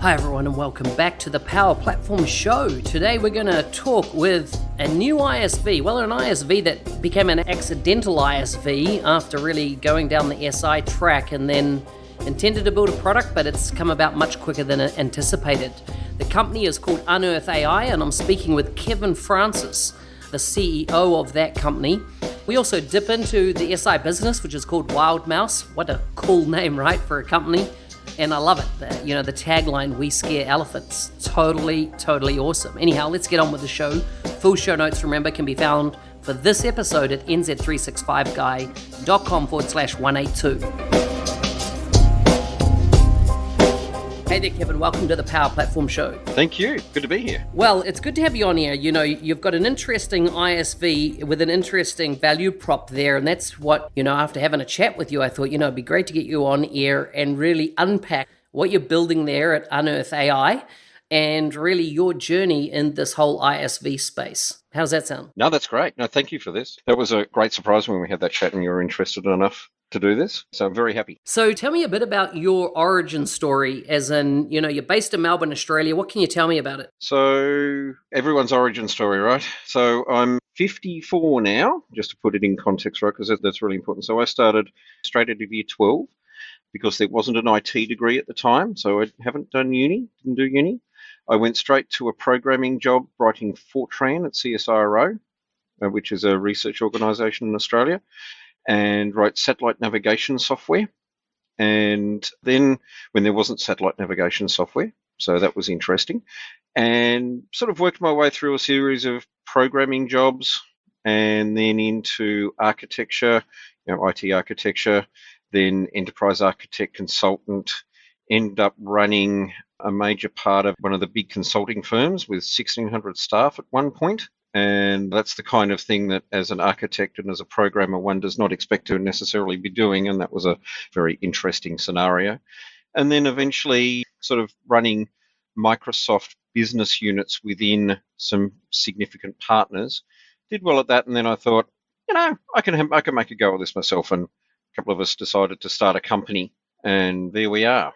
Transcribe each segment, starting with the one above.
Hi everyone and welcome back to the Power Platform Show. Today we're going to talk with a new ISV, well an ISV that became an accidental ISV after really going down the SI track and then intended to build a product, but it's come about much quicker than anticipated. The company is called UnearthAI and I'm speaking with Kevin Francis, the CEO of that company. We also dip into the SI business, which is called Wildmouse. What a cool name, right, for a company. And I love it. The tagline, "We scare elephants." Totally awesome. Anyhow, let's get on with the show. Full show notes, remember, can be found for this episode at nz365guy.com/182. Hey there, Kevin. Welcome to the Power Platform Show. Thank you. Good to be here. Well, it's good to have you on here. You know, you've got an interesting ISV with an interesting value prop there. And that's what, after having a chat with you, I thought, it'd be great to get you on air and really unpack what you're building there at UnearthAI and really your journey in this whole ISV space. How's that sound? No, that's great. No, thank you for this. That was a great surprise when we had that chat and you were interested enough to do this. So I'm very happy. So tell me a bit about your origin story, as in, you're based in Melbourne, Australia. What can you tell me about it? So everyone's origin story, right? So I'm 54 now, just to put it in context, right? Because that's really important. So I started straight out of year 12 because there wasn't an IT degree at the time. So I haven't done didn't do uni. I went straight to a programming job writing Fortran at CSIRO, which is a research organisation in Australia, and wrote satellite navigation software. And then when there wasn't satellite navigation software, so that was interesting, and sort of worked my way through a series of programming jobs and then into architecture, IT architecture, then enterprise architect consultant, ended up running a major part of one of the big consulting firms with 1,600 staff at one point. And that's the kind of thing that as an architect and as a programmer, one does not expect to necessarily be doing. And that was a very interesting scenario. And then eventually sort of running Microsoft business units within some significant partners. Did well at that. And then I thought, I can make a go of this myself. And a couple of us decided to start a company. And there we are.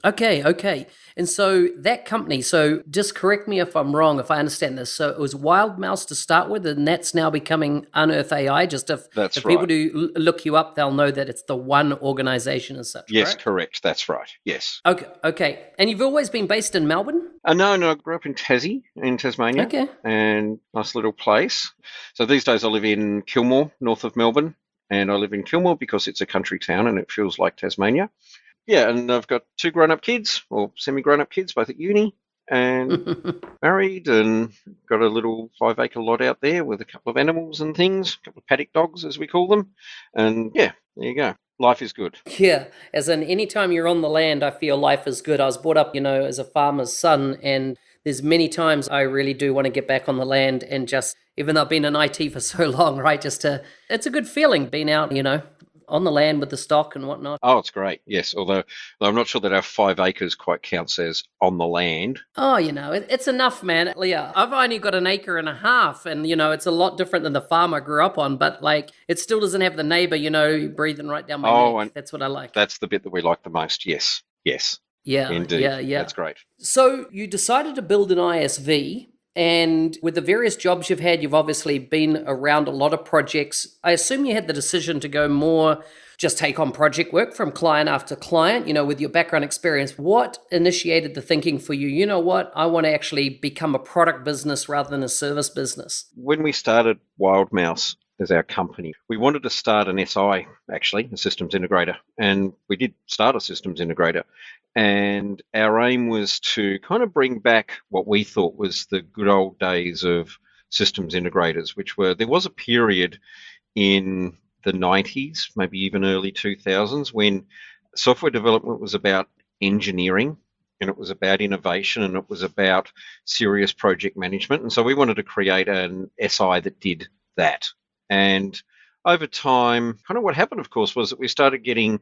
Okay. And so that company, so just correct me if I'm wrong, if I understand this. So it was Wildmouse to start with, and that's now becoming UnearthAI. Just if people do look you up, they'll know that it's the one organization as such. Yes, correct. That's right. Yes. Okay. And you've always been based in Melbourne? No, I grew up in Tasmania. Okay. And nice little place. So these days I live in Kilmore, north of Melbourne. And I live in Kilmore because it's a country town and it feels like Tasmania. Yeah, and I've got 2 grown-up kids, or semi-grown-up kids, both at uni, and married, and got a little 5-acre lot out there with a couple of animals and things, a couple of paddock dogs, as we call them. And yeah, there you go. Life is good. Yeah, as in any time you're on the land, I feel life is good. I was brought up, as a farmer's son, and there's many times I really do want to get back on the land and just, even though I've been in IT for so long, right, it's a good feeling being out, on the land with the stock and whatnot. Oh, it's great, yes, although I'm not sure that our 5 acres quite counts as on the land. Oh, it's enough, man. Yeah, I've only got 1.5 acres, and, it's a lot different than the farm I grew up on, but, it still doesn't have the neighbor, breathing right down my neck. That's what I like. That's the bit that we like the most, yes. Yeah, indeed. Yeah. That's great. So you decided to build an ISV, and with the various jobs you've had, you've obviously been around a lot of projects. I assume you had the decision to go more, just take on project work from client after client, with your background experience. What initiated the thinking for you? You know what? I want to actually become a product business rather than a service business. When we started Wildmouse as our company, we wanted to start an SI, actually, a systems integrator. And we did start a systems integrator. And our aim was to kind of bring back what we thought was the good old days of systems integrators, there was a period in the 90s, maybe even early 2000s, when software development was about engineering and it was about innovation and it was about serious project management. And so we wanted to create an SI that did that. And over time, kind of what happened, of course, was that we started getting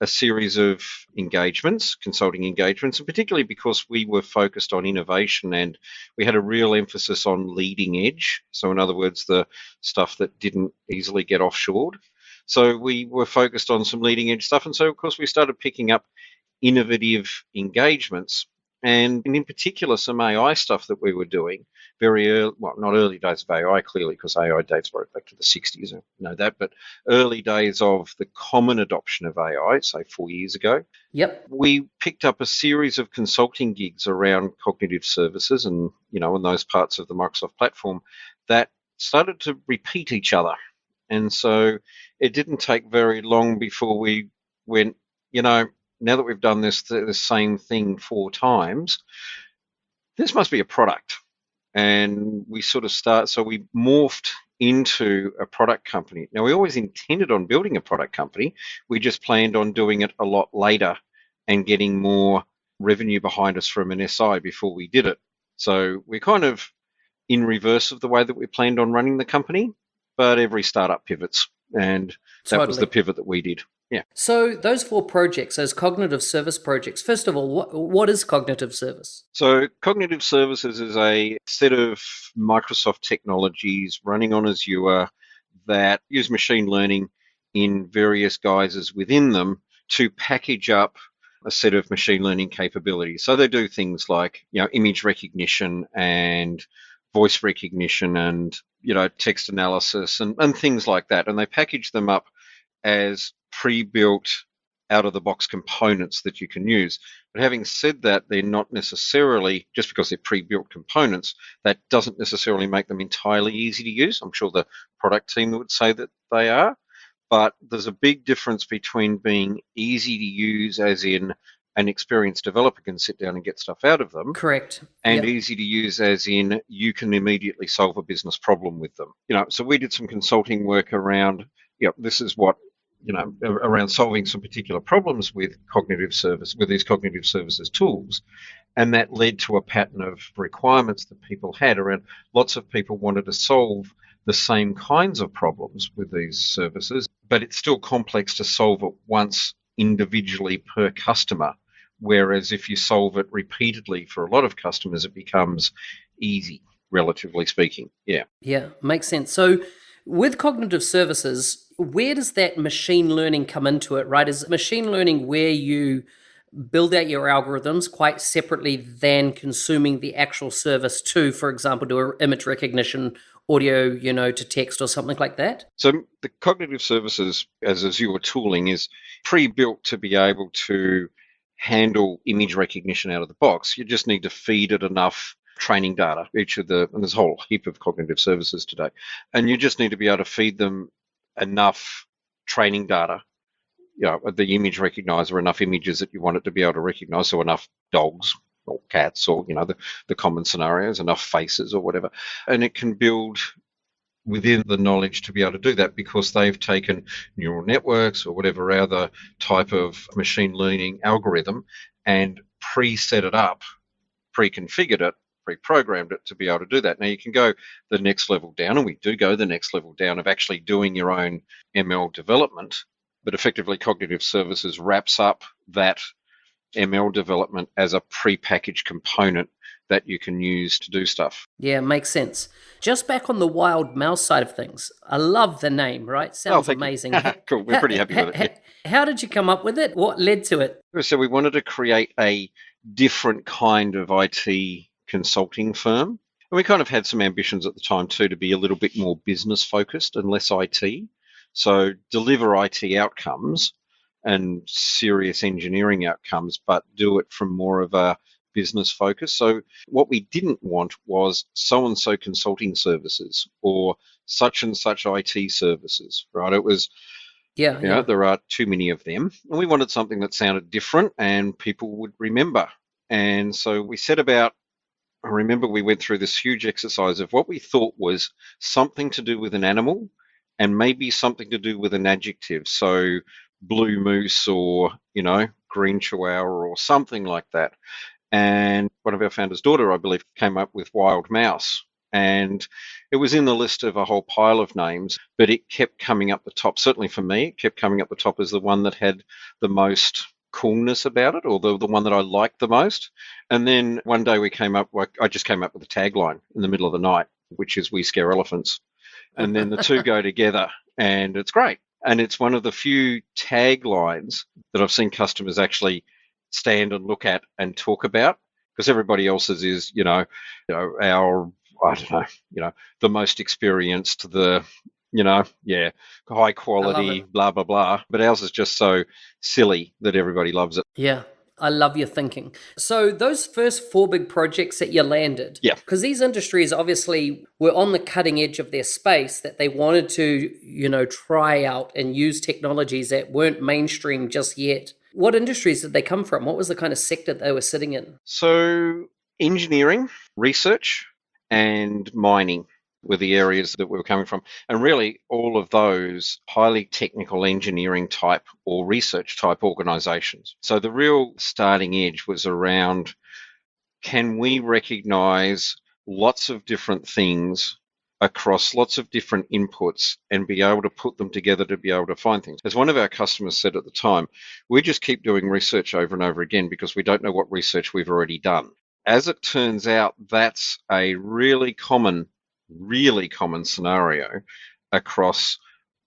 a series of engagements, consulting engagements, and particularly because we were focused on innovation and we had a real emphasis on leading edge. So in other words, the stuff that didn't easily get offshored. So we were focused on some leading edge stuff. And so, of course, we started picking up innovative engagements And in particular, some AI stuff that we were doing very early, well, not early days of AI, clearly, because AI dates right back to the 60s, I know that, but early days of the common adoption of AI, say 4 years ago. Yep. We picked up a series of consulting gigs around cognitive services and, in those parts of the Microsoft platform that started to repeat each other. And so it didn't take very long before we went, now that we've done the same thing 4 times, this must be a product. And we so we morphed into a product company. Now, we always intended on building a product company. We just planned on doing it a lot later and getting more revenue behind us from an SI before we did it. So we're kind of in reverse of the way that we planned on running the company, but every startup pivots. And that was the pivot that we did. Yeah. So those 4 projects, those cognitive service projects, first of all, what is cognitive service? So cognitive services is a set of Microsoft technologies running on Azure that use machine learning in various guises within them to package up a set of machine learning capabilities. So they do things like, image recognition and voice recognition and, text analysis and things like that. And they package them up as pre-built out-of-the-box components that you can use. But having said that, they're not necessarily, just because they're pre-built components, that doesn't necessarily make them entirely easy to use. I'm sure the product team would say that they are, but there's a big difference between being easy to use, as in an experienced developer can sit down and get stuff out of them. Correct. And easy to use as in you can immediately solve a business problem with them. So we did some consulting work around, this is what, around solving some particular problems with these cognitive services tools. And that led to a pattern of requirements that people had around lots of people wanted to solve the same kinds of problems with these services, but it's still complex to solve it once individually per customer. Whereas if you solve it repeatedly for a lot of customers, it becomes easy, relatively speaking. Yeah. Yeah, makes sense. So with cognitive services, where does that machine learning come into it, right? Is machine learning where you build out your algorithms quite separately than consuming the actual service to, for example, do image recognition, audio, to text or something like that? So the cognitive services as Azure tooling is pre-built to be able to handle image recognition out of the box. You just need to feed it enough training data, and there's a whole heap of cognitive services today, and you just need to be able to feed them enough training data, the image recognizer, enough images that you want it to be able to recognize, so enough dogs or cats or, the common scenarios, enough faces or whatever, and it can build within the knowledge to be able to do that because they've taken neural networks or whatever other type of machine learning algorithm and pre-set it up, pre-configured it, pre-programmed it to be able to do that. Now you can go the next level down, and we do go the next level down of actually doing your own ML development, but effectively cognitive services wraps up that ML development as a pre-packaged component that you can use to do stuff. Yeah, makes sense. Just back on the WildMouse side of things, I love the name, right? Sounds amazing. Cool, we're pretty happy with it. Yeah. How did you come up with it? What led to it? So we wanted to create a different kind of IT consulting firm. And we kind of had some ambitions at the time too to be a little bit more business focused and less IT. So deliver IT outcomes and serious engineering outcomes, but do it from more of a business focus. So what we didn't want was so-and-so consulting services or such and such IT services, right? It was, there are too many of them. And we wanted something that sounded different and people would remember. And so we set about, I remember we went through this huge exercise of what we thought was something to do with an animal and maybe something to do with an adjective. So blue moose or, green chihuahua or something like that. And one of our founders' daughter, I believe, came up with wild mouse. And it was in the list of a whole pile of names, but it kept coming up the top. Certainly for me, it kept coming up the top as the one that had the most coolness about it, or the one that I liked the most. And then one day I just came up with a tagline in the middle of the night, which is "We scare elephants." And then the two go together and it's great. And it's one of the few taglines that I've seen customers actually stand and look at and talk about. because everybody else's is, our, I don't know, the most experienced, high I love quality, it. blah, blah, blah. But ours is just so silly that everybody loves it. Yeah, I love your thinking. So those first four big projects that you landed, Yeah. because these industries obviously were on the cutting edge of their space that they wanted to, try out and use technologies that weren't mainstream just yet. What industries did they come from? What was the kind of sector they were sitting in? So engineering, research, and mining were the areas that we were coming from. And really, all of those highly technical engineering type or research type organizations. So the real starting edge was around, can we recognize lots of different things across lots of different inputs and be able to put them together to be able to find things? As one of our customers said at the time, we just keep doing research over and over again because we don't know what research we've already done. As it turns out, that's a really common scenario across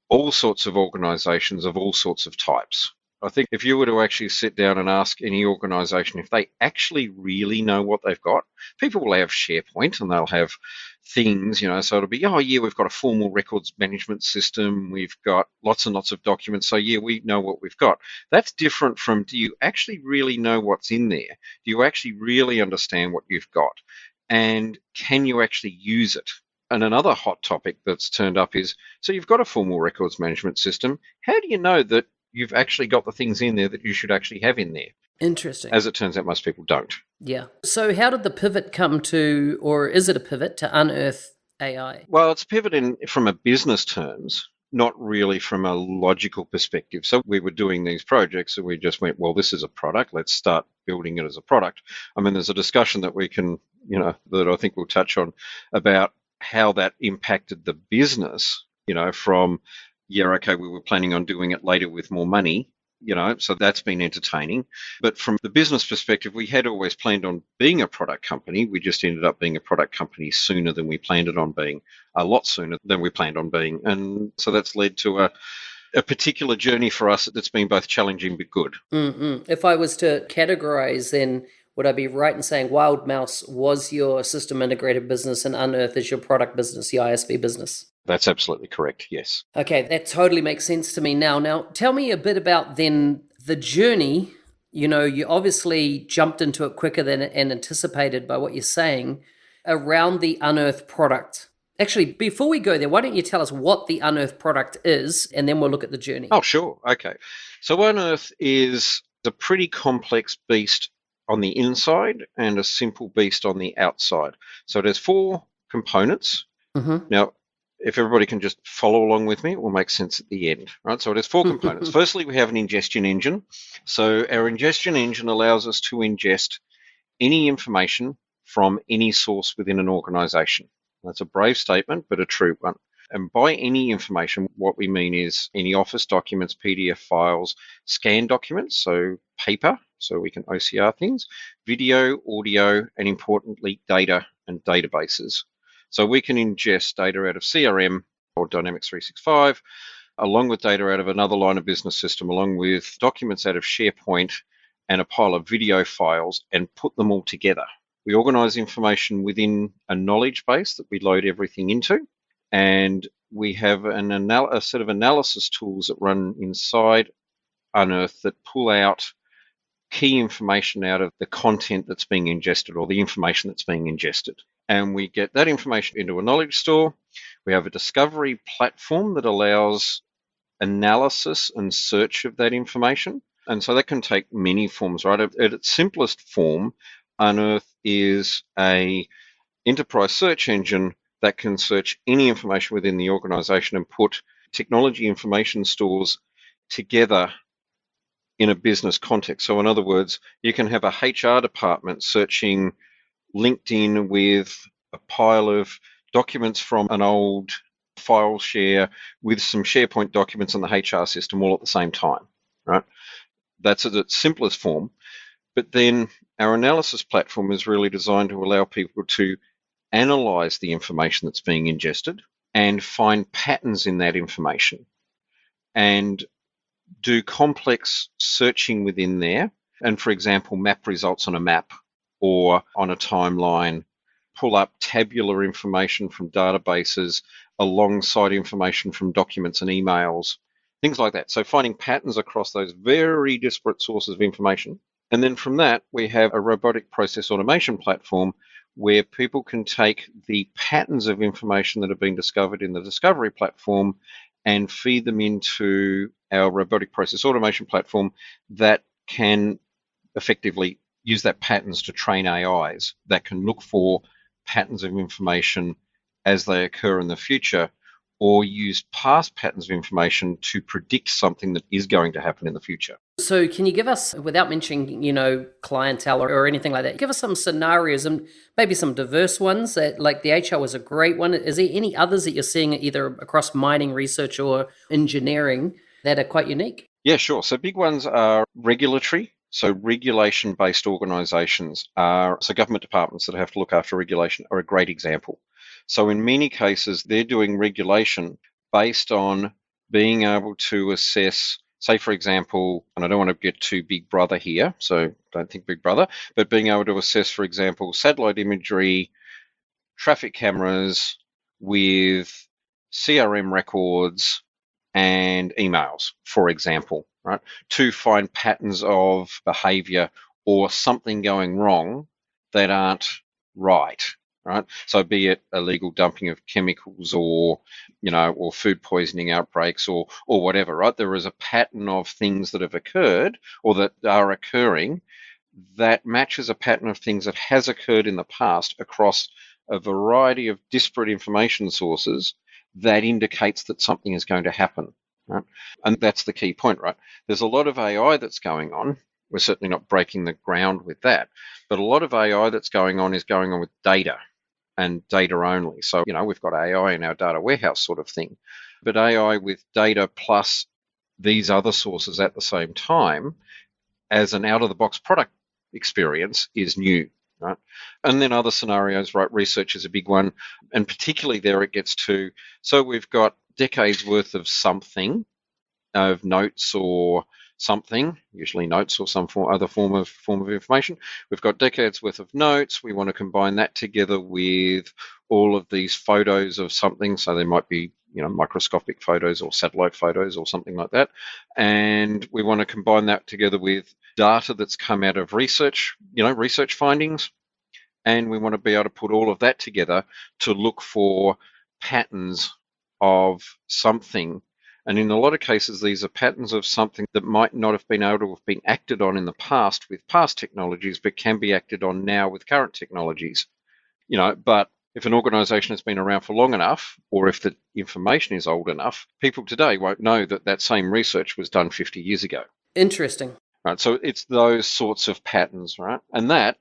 all sorts of organizations of all sorts of types. I think if you were to actually sit down and ask any organization if they actually really know what they've got, people will have SharePoint and they'll have things, so it'll be, oh yeah, we've got a formal records management system, we've got lots and lots of documents, so yeah, we know what we've got. That's different from, do you actually really know what's in there? Do you actually really understand what you've got? And can you actually use it? And another hot topic that's turned up is, so you've got a formal records management system. How do you know that you've actually got the things in there that you should actually have in there? Interesting. As it turns out, most people don't. Yeah. So how did the pivot come to, or is it a pivot to Unearth AI? Well, it's pivoting from a business terms, not really from a logical perspective. So we were doing these projects and we just went, well, this is a product. Let's start building it as a product. I mean, there's a discussion that we can, that I think we'll touch on about how that impacted the business, from, okay, we were planning on doing it later with more money, so that's been entertaining. But from the business perspective, we had always planned on being a product company. We just ended up being a product company sooner than we planned it on being, a lot sooner than we planned on being. And so that's led to a particular journey for us that's been both challenging but good. If I was to categorize, then would I be right in saying Wildmouse was your system integrated business and Unearth is your product business, the ISV business? That's absolutely correct, yes. Okay, that totally makes sense to me now. Now, tell me a bit about then the journey. You obviously jumped into it quicker than and anticipated by what you're saying around the Unearth product. Actually, before we go there, why don't you tell us what the Unearth product is, and then we'll look at the journey. Oh, sure. Okay. So Unearth is a pretty complex beast on the inside and a simple beast on the outside. So it has four components. Mm-hmm. Now, if everybody can just follow along with me, it will make sense at the end, right? So it has four components. Firstly, we have an ingestion engine. So our ingestion engine allows us to ingest any information from any source within an organization. That's a brave statement, but a true one. And by any information, what we mean is any Office documents, PDF files, scanned documents, so paper, so we can OCR things, video, audio, and importantly, data and databases. So we can ingest data out of CRM or Dynamics 365, along with data out of another line of business system, along with documents out of SharePoint and a pile of video files, and put them all together. We organize information within a knowledge base that we load everything into, and we have a set of analysis tools that run inside Unearth that pull out key information out of the content that's being ingested or the information that's being ingested. And we get that information into a knowledge store. We have a discovery platform that allows analysis and search of that information. And so that can take many forms, right? At its simplest form, Unearth is a enterprise search engine that can search any information within the organization and put technology information stores together in a business context. So in other words, you can have a HR department searching LinkedIn with a pile of documents from an old file share with some SharePoint documents in the HR system all at the same time, right? That's at its simplest form. But then our analysis platform is really designed to allow people to analyze the information that's being ingested and find patterns in that information and do complex searching within there. And for example, map results on a map or on a timeline, pull up tabular information from databases alongside information from documents and emails, things like that. So finding patterns across those very disparate sources of information. And then from that, we have a robotic process automation platform where people can take the patterns of information that have been discovered in the discovery platform and feed them into our robotic process automation platform that can effectively use that patterns to train AIs that can look for patterns of information as they occur in the future, or use past patterns of information to predict something that is going to happen in the future. So can you give us, without mentioning, clientele or anything like that, give us some scenarios and maybe some diverse ones that, like the HR was a great one. Is there any others that you're seeing either across mining research or engineering that are quite unique? Yeah, sure. So big ones are regulatory. So regulation-based organisations so government departments that have to look after regulation are a great example. So in many cases, they're doing regulation based on being able to assess, say, for example, and I don't want to get too Big Brother here, so don't think Big Brother, but being able to assess, for example, satellite imagery, traffic cameras with CRM records and emails, for example, right, to find patterns of behavior or something going wrong that aren't right. Right. So be it illegal dumping of chemicals or food poisoning outbreaks or whatever, right? There is a pattern of things that have occurred or that are occurring that matches a pattern of things that has occurred in the past across a variety of disparate information sources that indicates that something is going to happen. Right? And that's the key point, right? There's a lot of AI that's going on. We're certainly not breaking the ground with that, but a lot of AI that's going on is going on with data and data only. So, we've got AI in our data warehouse sort of thing, but AI with data plus these other sources at the same time as an out-of-the-box product experience is new, right? And then other scenarios, right? Research is a big one, and particularly there it gets to, so we've got decades worth of something, of notes or something, usually notes or some other form of information. We've got decades worth of notes. We want to combine that together with all of these photos of something. So there might be, microscopic photos or satellite photos or something like that. And we want to combine that together with data that's come out of research, research findings. And we want to be able to put all of that together to look for patterns of something. And in a lot of cases, these are patterns of something that might not have been able to have been acted on in the past with past technologies, but can be acted on now with current technologies. But if an organization has been around for long enough, or if the information is old enough, people today won't know that that same research was done 50 years ago. Interesting. Right. So it's those sorts of patterns, right? And that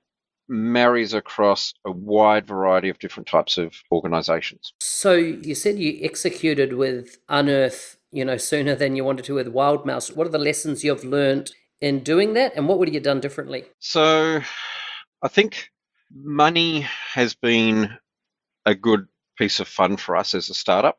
marries across a wide variety of different types of organizations. So you said you executed with Unearth, sooner than you wanted to with Wildmouse. What are the lessons you've learned in doing that, and what would you have done differently? So I think money has been a good piece of fun for us as a startup.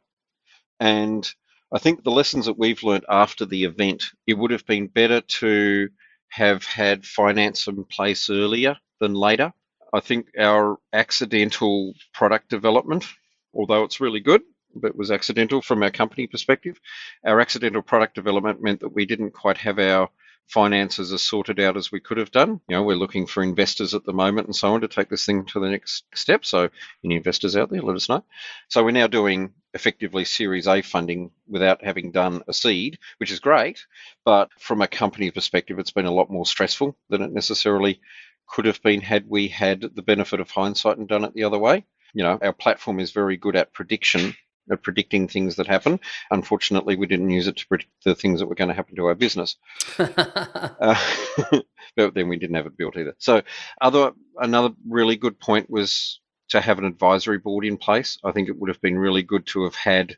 And I think the lessons that we've learned after the event, it would have been better to have had finance in place earlier than later. I think our accidental product development, although it's really good, but was accidental from our company perspective, our accidental product development meant that we didn't quite have our finances as sorted out as we could have done. We're looking for investors at the moment and so on to take this thing to the next step. So any investors out there, let us know. So we're now doing effectively Series A funding without having done a seed, which is great. But from a company perspective, it's been a lot more stressful than it necessarily could have been had we had the benefit of hindsight and done it the other way. Our platform is very good at predicting things that happen. Unfortunately, we didn't use it to predict the things that were going to happen to our business. But then we didn't have it built either. So another really good point was to have an advisory board in place. I think it would have been really good to have had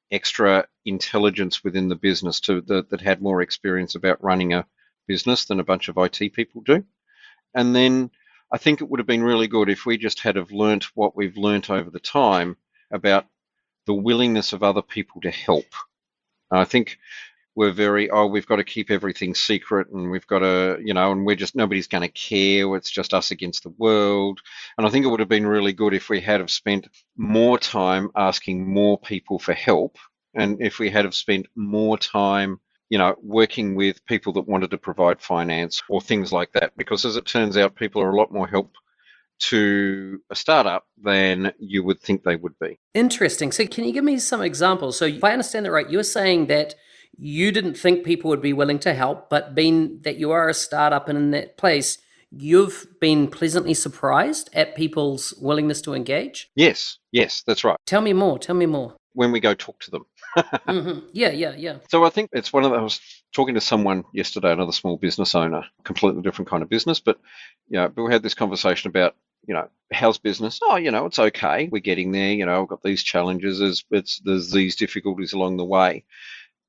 extra intelligence within the business that had more experience about running a business than a bunch of IT people do. And then I think it would have been really good if we just had have learnt what we've learnt over the time about the willingness of other people to help. I think were very, oh, we've got to keep everything secret and we've got to, and nobody's going to care. It's just us against the world. And I think it would have been really good if we had have spent more time asking more people for help, and if we had have spent more time working with people that wanted to provide finance or things like that, because as it turns out, people are a lot more help to a startup than you would think they would be. Interesting. So can you give me some examples? So if I understand that right, you were saying that you didn't think people would be willing to help, but being that you are a startup and in that place, you've been pleasantly surprised at people's willingness to engage? Yes, that's right. Tell me more. When we go talk to them. Yeah. So I think it's one of those. I was talking to someone yesterday, another small business owner, completely different kind of business, but we had this conversation about, how's business? Oh, it's okay. We're getting there. I've got these challenges. There's these difficulties along the way,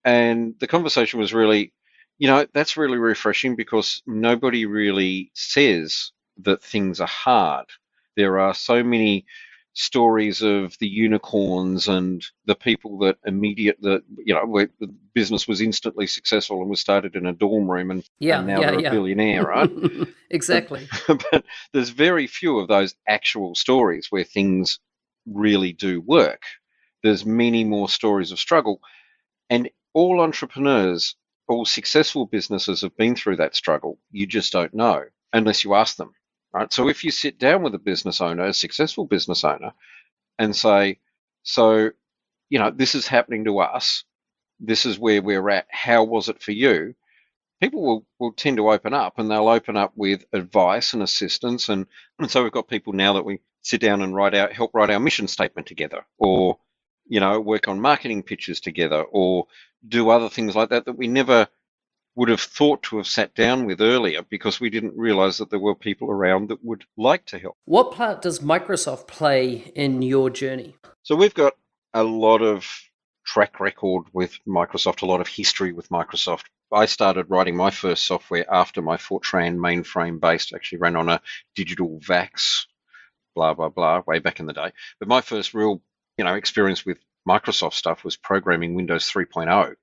and the conversation was really, that's really refreshing, because nobody really says that things are hard. There are so many stories of the unicorns and the people that where the business was instantly successful and was started in a dorm room and now they're a billionaire, right? Exactly. But there's very few of those actual stories where things really do work. There's many more stories of struggle, and all entrepreneurs, all successful businesses have been through that struggle. You just don't know unless you ask them. Right. So if you sit down with a business owner, a successful business owner, and say, so, this is happening to us, this is where we're at, how was it for you? People will tend to open up, and they'll open up with advice and assistance. And so we've got people now that we sit down and help write our mission statement together, or, work on marketing pitches together, or do other things like that we never would have thought to have sat down with earlier, because we didn't realize that there were people around that would like to help. What part does Microsoft play in your journey? So we've got a lot of track record with Microsoft, a lot of history with Microsoft. I started writing my first software after my Fortran mainframe based, actually ran on a digital VAX, blah, blah, blah, way back in the day. But my first real, experience with Microsoft stuff was programming Windows 3.0.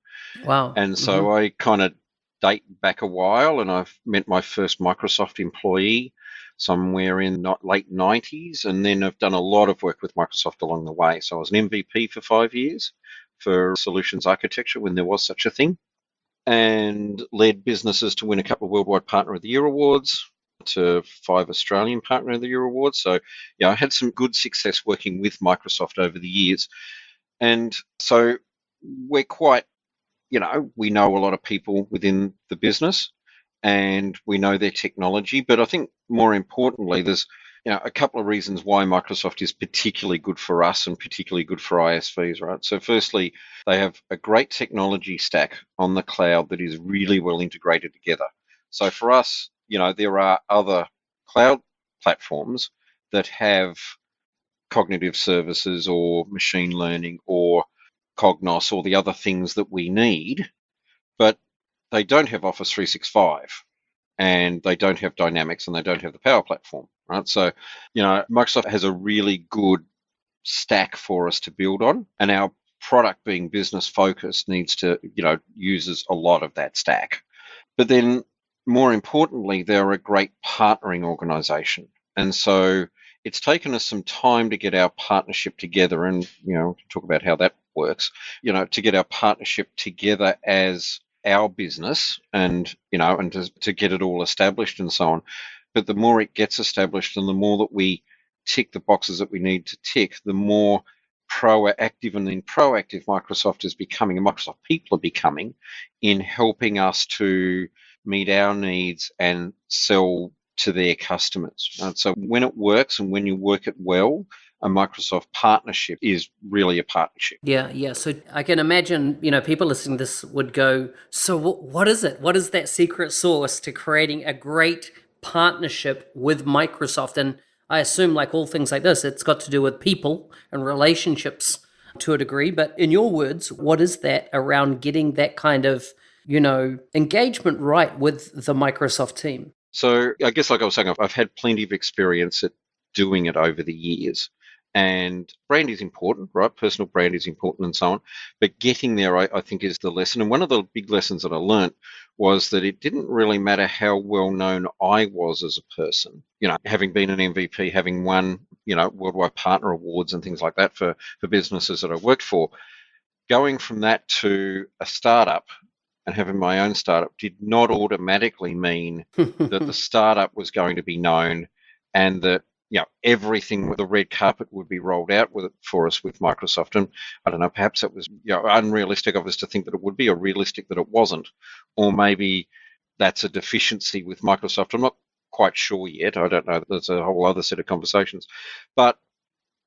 Wow. And so I kind of date back a while, and I've met my first Microsoft employee somewhere in late 90s, and then I've done a lot of work with Microsoft along the way. So I was an MVP for 5 years for solutions architecture when there was such a thing, and led businesses to win a couple of Worldwide Partner of the Year awards, to 5 Australian Partner of the Year awards. So I had some good success working with Microsoft over the years. And so we're quite, we know a lot of people within the business, and we know their technology. But I think more importantly, there's a couple of reasons why Microsoft is particularly good for us and particularly good for ISVs, right? So firstly, they have a great technology stack on the cloud that is really well integrated together. So for us, there are other cloud platforms that have cognitive services or machine learning or Cognos or the other things that we need, but they don't have Office 365, and they don't have Dynamics, and they don't have the Power Platform, right? So, Microsoft has a really good stack for us to build on, and our product, being business focused, needs to, uses a lot of that stack. But then more importantly, they're a great partnering organization. And so it's taken us some time to get our partnership together, and, talk about how that works, to get our partnership together as our business, and, and to get it all established and so on. But the more it gets established and the more that we tick the boxes that we need to tick, the more proactive and then proactive Microsoft is becoming, and Microsoft people are becoming, in helping us to meet our needs and sell to their customers. And so when it works and when you work it well, a Microsoft partnership is really a partnership. Yeah. So I can imagine, people listening to this would go, so what is it? What is that secret sauce to creating a great partnership with Microsoft? And I assume, like all things like this, it's got to do with people and relationships to a degree. But in your words, what is that around getting that kind of, engagement right with the Microsoft team? So I guess, like I was saying, I've had plenty of experience at doing it over the years. And brand is important, right? Personal brand is important and so on. But getting there, I think, is the lesson. And one of the big lessons that I learned was that it didn't really matter how well known I was as a person. Having been an MVP, having won, worldwide partner awards and things like that for businesses that I worked for, going from that to a startup and having my own startup did not automatically mean that the startup was going to be known and that everything with the red carpet would be rolled out for us with Microsoft. And I don't know, perhaps it was unrealistic of us to think that it would be, or realistic that it wasn't, or maybe that's a deficiency with Microsoft. I'm not quite sure yet. I don't know. There's a whole other set of conversations. But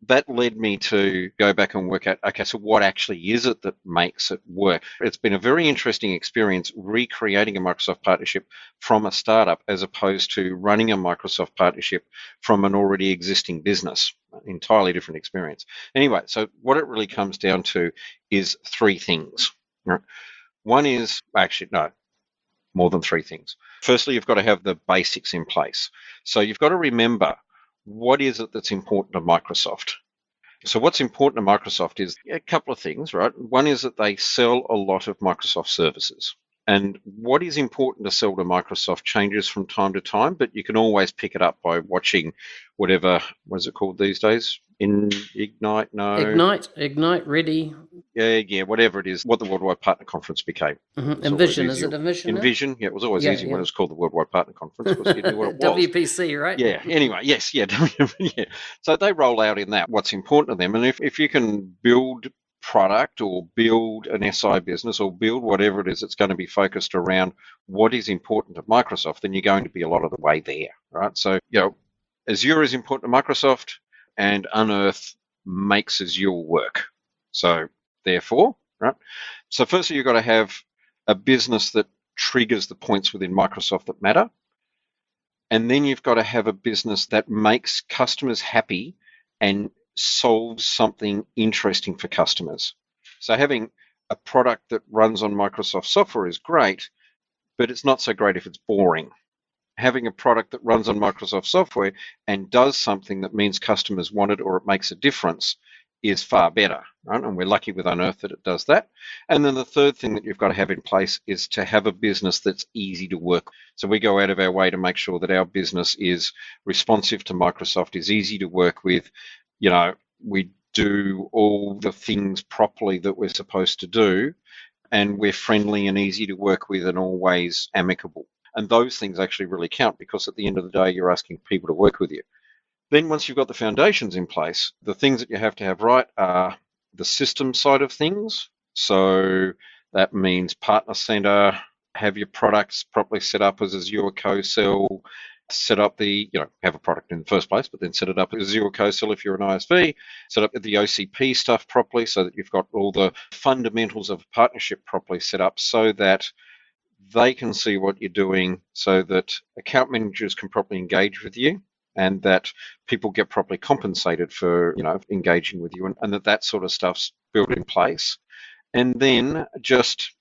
that led me to go back and work out, okay, so what actually is it that makes it work? It's been a very interesting experience recreating a Microsoft partnership from a startup as opposed to running a Microsoft partnership from an already existing business. Entirely different experience. Anyway, so what it really comes down to is three things. One is, actually, no, more than three things. Firstly, you've got to have the basics in place. So you've got to remember, what is it that's important to Microsoft? So what's important to Microsoft is a couple of things, right? One is that they sell a lot of Microsoft services. And what is important to sell to Microsoft changes from time to time, but you can always pick it up by watching whatever, what is it called these days? Ignite, Ready. Yeah, whatever it is, what the Worldwide Partner Conference became. Envision, is it Envision? Envision, yeah, it was always easy when it was called the Worldwide Partner Conference because you knew what it was. WPC, right? Yeah, anyway, yes, yeah. So they roll out in that what's important to them. And if you can build product or build an SI business or build whatever it is that's going to be focused around what is important to Microsoft, then you're going to be a lot of the way there, right? So, Azure is important to Microsoft and Unearth makes Azure work. So therefore, right? So firstly, you've got to have a business that triggers the points within Microsoft that matter. And then you've got to have a business that makes customers happy and solves something interesting for customers. So having a product that runs on Microsoft software is great, but it's not so great if it's boring. Having a product that runs on Microsoft software and does something that means customers want it or it makes a difference is far better, right? And we're lucky with Unearth that it does that. And then the third thing that you've got to have in place is to have a business that's easy to work with. So we go out of our way to make sure that our business is responsive to Microsoft, is easy to work with. We do all the things properly that we're supposed to do, and we're friendly and easy to work with and always amicable. And those things actually really count because at the end of the day, you're asking people to work with you. Then once you've got the foundations in place, the things that you have to have right are the system side of things. So that means Partner Center, have your products properly set up as Azure co-sell, set up have a product in the first place, but then set it up as Azure co-sell if you're an ISV, set up the OCP stuff properly so that you've got all the fundamentals of a partnership properly set up so that they can see what you're doing, so that account managers can properly engage with you and that people get properly compensated for, engaging with you and that sort of stuff's built in place. And then just,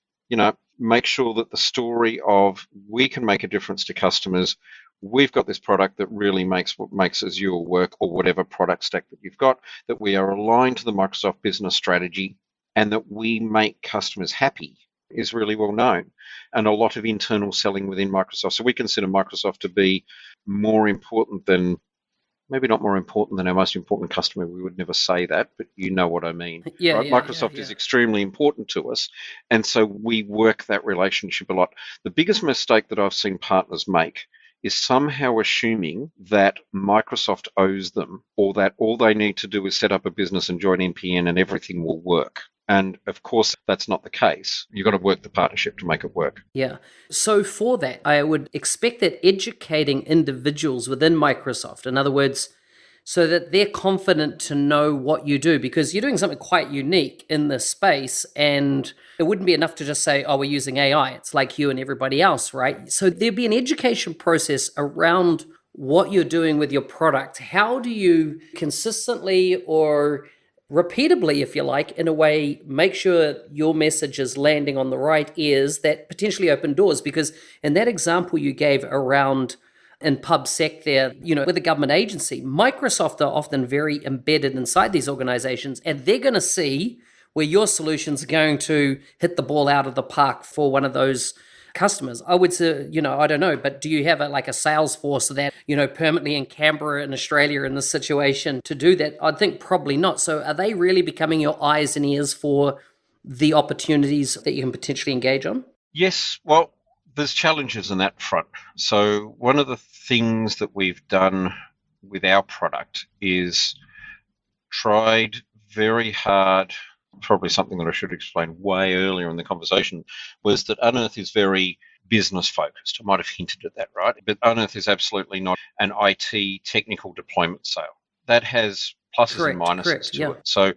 make sure that the story of we can make a difference to customers. We've got this product that really makes what makes Azure work or whatever product stack that you've got, that we are aligned to the Microsoft business strategy and that we make customers happy is really well known, and a lot of internal selling within Microsoft. So we consider Microsoft to be more important than, maybe not more important than our most important customer. We would never say that, but you know what I mean. Yeah, right? Microsoft is extremely important to us, and so we work that relationship a lot. The biggest mistake that I've seen partners make is somehow assuming that Microsoft owes them, or that all they need to do is set up a business and join NPN and everything will work. And of course, that's not the case. You've got to work the partnership to make it work. Yeah. So for that, I would expect that educating individuals within Microsoft, in other words, so that they're confident to know what you do, because you're doing something quite unique in this space, and it wouldn't be enough to just say, oh, we're using AI. It's like you and everybody else, right? So there'd be an education process around what you're doing with your product. How do you consistently or repeatably, if you like, in a way, make sure your message is landing on the right ears that potentially open doors? Because in that example you gave around in PubSec there, with a government agency. Microsoft are often very embedded inside these organizations, and they're going to see where your solutions are going to hit the ball out of the park for one of those customers. I would say, I don't know, but do you have a sales force that, permanently in Canberra in Australia in this situation to do that? I think probably not. So are they really becoming your eyes and ears for the opportunities that you can potentially engage on? Yes, well, there's challenges in that front. So one of the things that we've done with our product is tried very hard, probably something that I should explain way earlier in the conversation, was that Unearth is very business focused. I might have hinted at that, right? But Unearth is absolutely not an IT technical deployment sale. That has pluses and minuses to it. So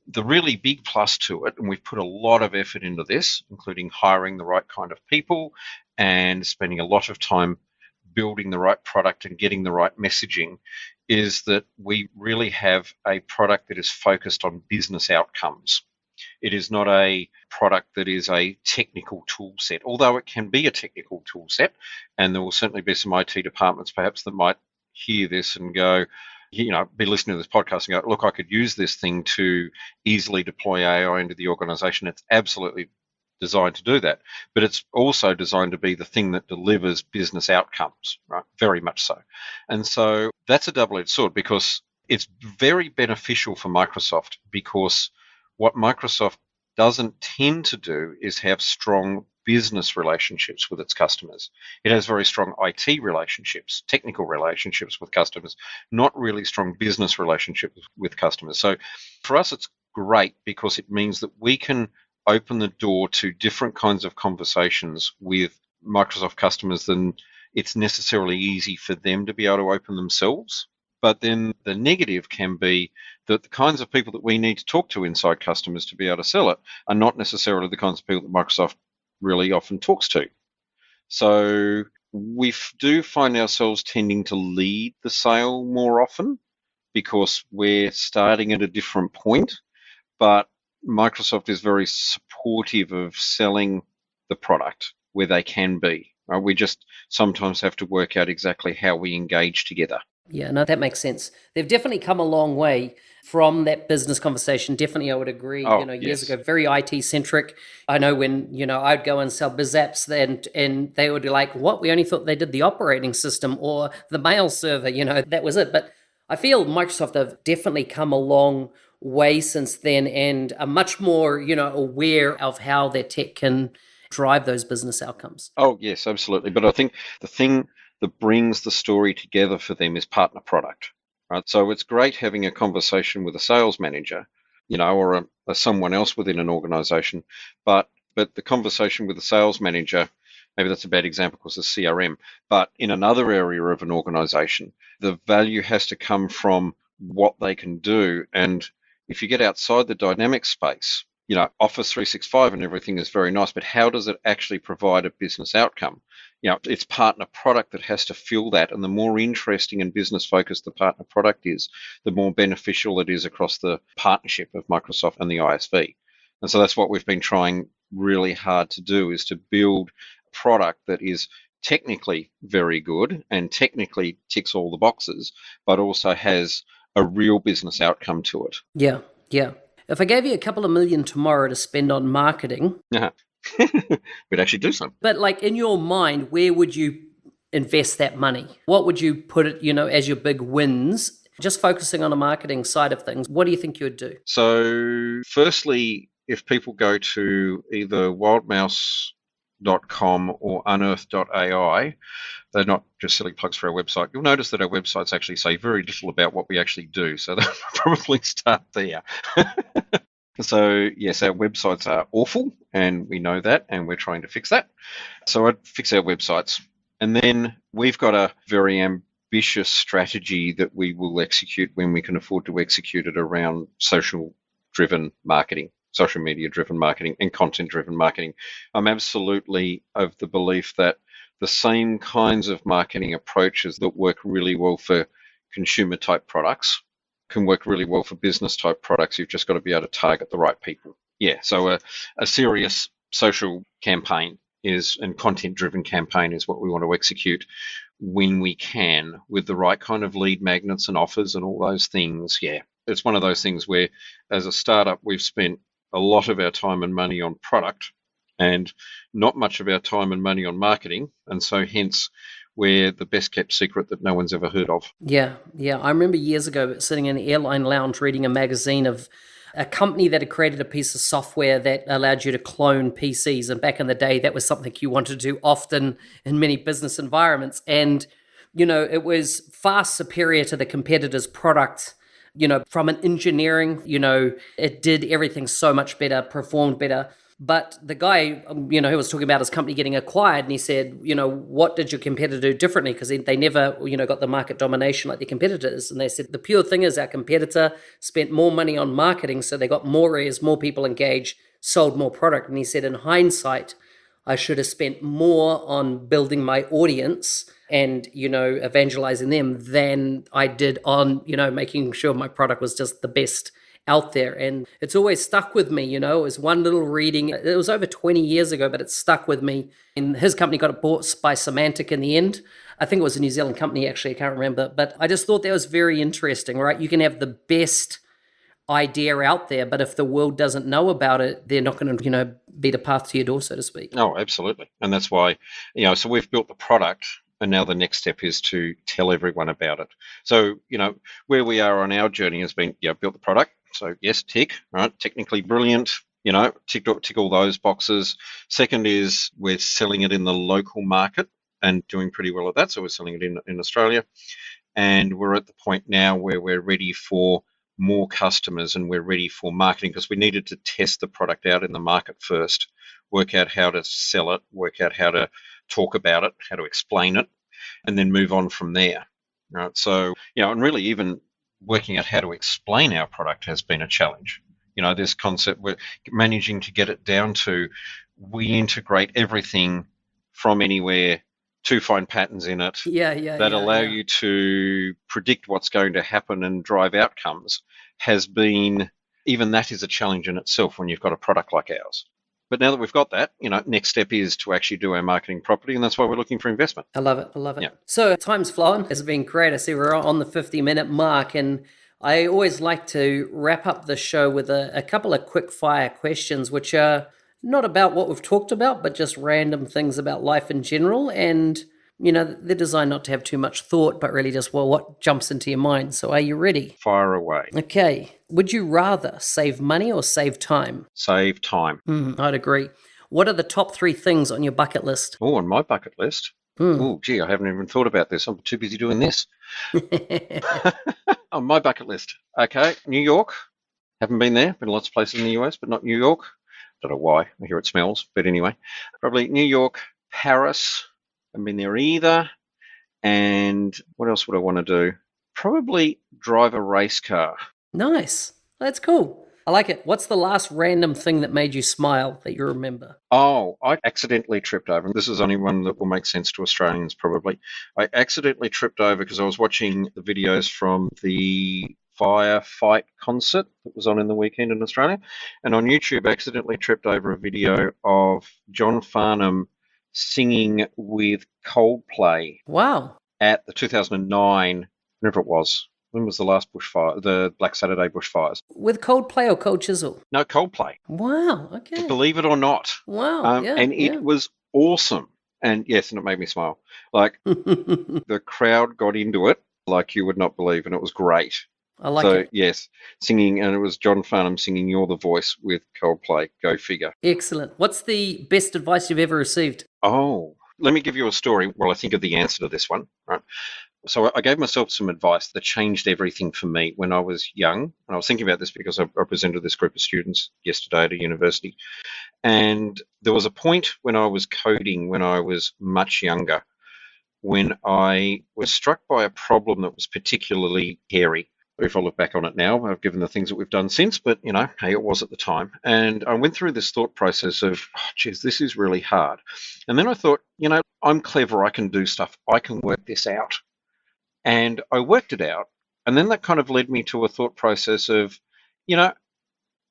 the really big plus to it, and we've put a lot of effort into this, including hiring the right kind of people and spending a lot of time building the right product and getting the right messaging, is that we really have a product that is focused on business outcomes. It is not a product that is a technical tool set, although it can be a technical tool set, and there will certainly be some IT departments perhaps that might hear this and go, be listening to this podcast and go, look, I could use this thing to easily deploy AI into the organization. It's absolutely designed to do that, but it's also designed to be the thing that delivers business outcomes, right? Very much so. And so that's a double-edged sword, because it's very beneficial for Microsoft, because what Microsoft doesn't tend to do is have strong business relationships with its customers. It has very strong IT relationships, technical relationships with customers, not really strong business relationships with customers. So for us, it's great because it means that we can open the door to different kinds of conversations with Microsoft customers than it's necessarily easy for them to be able to open themselves. But then the negative can be that the kinds of people that we need to talk to inside customers to be able to sell it are not necessarily the kinds of people that Microsoft really often talks to. So we do find ourselves tending to lead the sale more often because we're starting at a different point, but Microsoft is very supportive of selling the product where they can be. Right? We just sometimes have to work out exactly how we engage together. Yeah, no, that makes sense. They've definitely come a long way from that business conversation. Definitely, I would agree. Years ago, very IT centric. I know when, I'd go and sell biz apps and they would be like, what? We only thought they did the operating system or the mail server, that was it. But I feel Microsoft have definitely come a long way since then and are much more, aware of how their tech can drive those business outcomes. Oh, yes, absolutely. But I think the thing that brings the story together for them is partner product, right? So it's great having a conversation with a sales manager, or someone else within an organization, but the conversation with a sales manager, maybe that's a bad example because it's CRM, but in another area of an organization, the value has to come from what they can do. And if you get outside the dynamic space, Office 365 and everything is very nice, but how does it actually provide a business outcome? It's partner product that has to fill that. And the more interesting and business focused the partner product is, the more beneficial it is across the partnership of Microsoft and the ISV. And so that's what we've been trying really hard to do, is to build a product that is technically very good and technically ticks all the boxes, but also has a real business outcome to it. Yeah, yeah. If I gave you a couple of million tomorrow to spend on marketing, we'd actually do something. But in your mind, where would you invest that money? What would you put it, as your big wins? Just focusing on the marketing side of things, what do you think you would do? So firstly, if people go to either wildmouse.com or unearth.ai, they're not just silly plugs for our website. You'll notice that our websites actually say very little about what we actually do. So they'll probably start there. So yes, our websites are awful and we know that and we're trying to fix that. So I'd fix our websites. And then we've got a very ambitious strategy that we will execute when we can afford to execute it around social-driven marketing, social media-driven marketing and content-driven marketing. I'm absolutely of the belief that the same kinds of marketing approaches that work really well for consumer-type products can work really well for business-type products. You've just got to be able to target the right people. Yeah, so a serious social campaign and content-driven campaign is what we want to execute when we can with the right kind of lead magnets and offers and all those things. Yeah, it's one of those things where as a startup, we've spent a lot of our time and money on product and not much of our time and money on marketing. And so hence we're the best kept secret that no one's ever heard of. Yeah, yeah. I remember years ago sitting in an airline lounge reading a magazine of a company that had created a piece of software that allowed you to clone PCs. And back in the day, that was something you wanted to do often in many business environments. And, it was far superior to the competitor's product. From an engineering, it did everything so much better, performed better. But the guy, who was talking about his company getting acquired, and he said, what did your competitor do differently? Because they never, got the market domination like the competitors. And they said, the pure thing is our competitor spent more money on marketing, so they got more ears, more people engaged, sold more product. And he said, in hindsight, I should have spent more on building my audience and, evangelizing them than I did on, making sure my product was just the best out there. And it's always stuck with me. It was one little reading. It was over 20 years ago, but it stuck with me. And his company got bought by Symantec in the end. I think it was a New Zealand company, actually. I can't remember. But I just thought that was very interesting, right? You can have the best idea out there, but if the world doesn't know about it, they're not going to, be the path to your door, so to speak. Oh, absolutely. And that's why, so we've built the product. And now the next step is to tell everyone about it. So, where we are on our journey has been, built the product. So yes, tick, right? Technically brilliant, tick all those boxes. Second is we're selling it in the local market and doing pretty well at that. So we're selling it in Australia. And we're at the point now where we're ready for more customers and we're ready for marketing because we needed to test the product out in the market first, work out how to sell it, work out how to talk about it, how to explain it, and then move on from there. Right. So, and really even working out how to explain our product has been a challenge. This concept, we're managing to get it down to we integrate everything from anywhere to find patterns in it that allow you to predict what's going to happen and drive outcomes has been, even that is a challenge in itself when you've got a product like ours. But now that we've got that, next step is to actually do our marketing properly, and that's why we're looking for investment. I love it. Yeah. So time's flowing. It's been great. I see we're on the 50-minute mark, and I always like to wrap up the show with a couple of quick fire questions, which are not about what we've talked about, but just random things about life in general. And, they're designed not to have too much thought, but really just, what jumps into your mind. So are you ready? Fire away. Okay. Would you rather save money or save time? Save time. I'd agree. What are the top 3 things on your bucket list? Oh, on my bucket list? Oh, gee, I haven't even thought about this. I'm too busy doing this. On my bucket list. Okay, New York. Haven't been there. Been lots of places in the US, but not New York. Don't know why. I hear it smells. But anyway, probably New York, Paris. Haven't been there either. And what else would I want to do? Probably drive a race car. Nice. That's cool. I like it. What's the last random thing that made you smile that you remember? Oh, I accidentally tripped over. This is only one that will make sense to Australians probably. I accidentally tripped over because I was watching the videos from the firefight concert that was on in the weekend in Australia. And on YouTube, I accidentally tripped over a video of John Farnham singing with Coldplay. Wow. At the 2009, whenever it was. When was the last bushfire, the Black Saturday bushfires? With Coldplay or Cold Chisel? No, Coldplay. Wow, okay. Believe it or not. Wow, and it was awesome. And yes, and it made me smile. Like, the crowd got into it like you would not believe, and it was great. I like it. So, yes, singing, and it was John Farnham singing You're the Voice with Coldplay. Go figure. Excellent. What's the best advice you've ever received? Oh, let me give you a story while I think of the answer to this one. Right. So I gave myself some advice that changed everything for me when I was young. And I was thinking about this because I represented this group of students yesterday at a university. And there was a point when I was coding when I was much younger, when I was struck by a problem that was particularly hairy. If I look back on it now, given the things that we've done since, but, hey, it was at the time. And I went through this thought process of, geez, this is really hard. And then I thought, I'm clever. I can do stuff. I can work this out. And I worked it out. And then that kind of led me to a thought process of,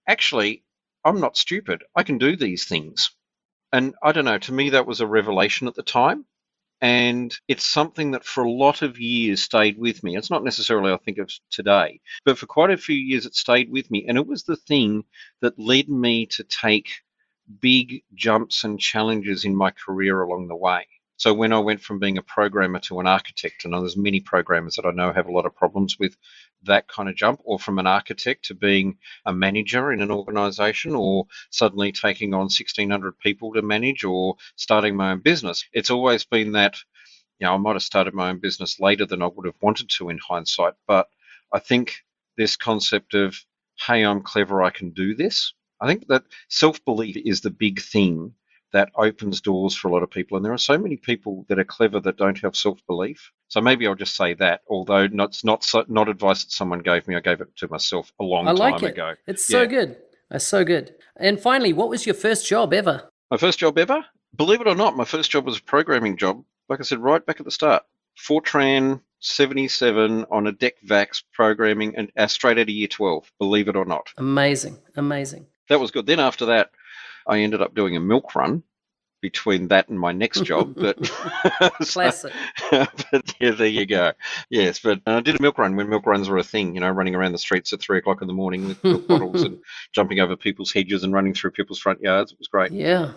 actually, I'm not stupid. I can do these things. And I don't know, to me, that was a revelation at the time. And it's something that for a lot of years stayed with me. It's not necessarily, I think, of today, but for quite a few years it stayed with me. And it was the thing that led me to take big jumps and challenges in my career along the way. So when I went from being a programmer to an architect, and there's many programmers that I know have a lot of problems with that kind of jump, or from an architect to being a manager in an organization, or suddenly taking on 1,600 people to manage, or starting my own business, it's always been that, I might have started my own business later than I would have wanted to in hindsight. But I think this concept of, hey, I'm clever, I can do this. I think that self-belief is the big thing that opens doors for a lot of people. And there are so many people that are clever that don't have self-belief. So maybe I'll just say that, although it's not advice that someone gave me. I gave it to myself a long time ago. It's so good. It's so good. And finally, what was your first job ever? My first job ever? Believe it or not, my first job was a programming job. Like I said, right back at the start. Fortran 77 on a DEC VAX programming, and straight out of year 12, believe it or not. Amazing. Amazing. That was good. Then after that, I ended up doing a milk run between that and my next job. But Classic. But yeah, there you go. Yes, but I did a milk run when milk runs were a thing, running around the streets at 3 o'clock in the morning with milk bottles and jumping over people's hedges and running through people's front yards. It was great. Yeah.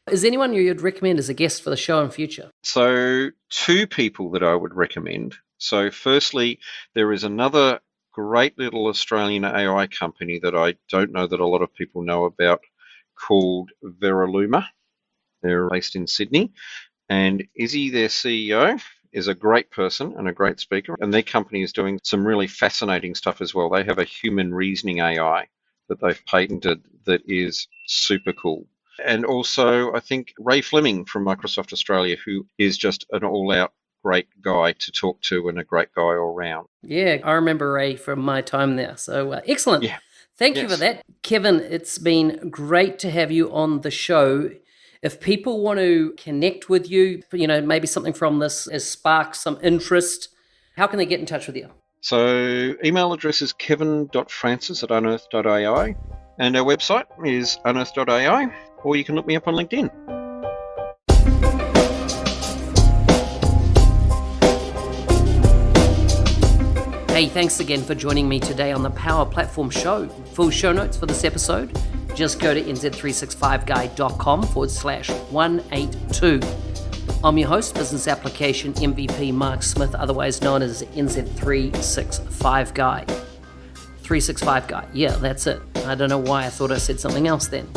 Is anyone you'd recommend as a guest for the show in future? So 2 people that I would recommend. So firstly, there is another great little Australian AI company that I don't know that a lot of people know about, called Veraluma. They're based in Sydney. And Izzy, their CEO, is a great person and a great speaker. And their company is doing some really fascinating stuff as well. They have a human reasoning AI that they've patented that is super cool. And also, I think Ray Fleming from Microsoft Australia, who is just an all-out great guy to talk to and a great guy all round. Yeah, I remember Ray from my time there. So excellent. Yeah. Thank you for that. Kevin, it's been great to have you on the show. If people want to connect with you, maybe something from this has sparked some interest, how can they get in touch with you? So email address is kevin.francis@unearth.ai, and our website is unearth.ai, or you can look me up on LinkedIn. Hey, thanks again for joining me today on the Power Platform Show. Full show notes for this episode, just go to nz365guy.com/182. I'm your host, Business Application MVP Mark Smith, otherwise known as NZ365 Guy. 365 Guy, yeah, that's it. I don't know why I thought I said something else then.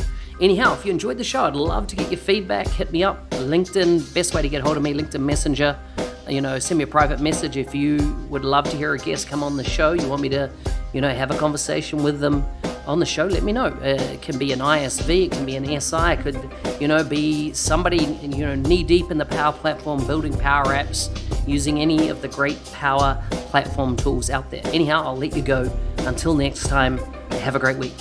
Anyhow, if you enjoyed the show, I'd love to get your feedback. Hit me up, LinkedIn, best way to get hold of me, LinkedIn Messenger. Send me a private message if you would love to hear a guest come on the show. You want me to, have a conversation with them on the show, let me know. It can be an ISV, it can be an SI, it could, be somebody, knee deep in the Power Platform, building Power Apps, using any of the great Power Platform tools out there. Anyhow, I'll let you go. Until next time, have a great week.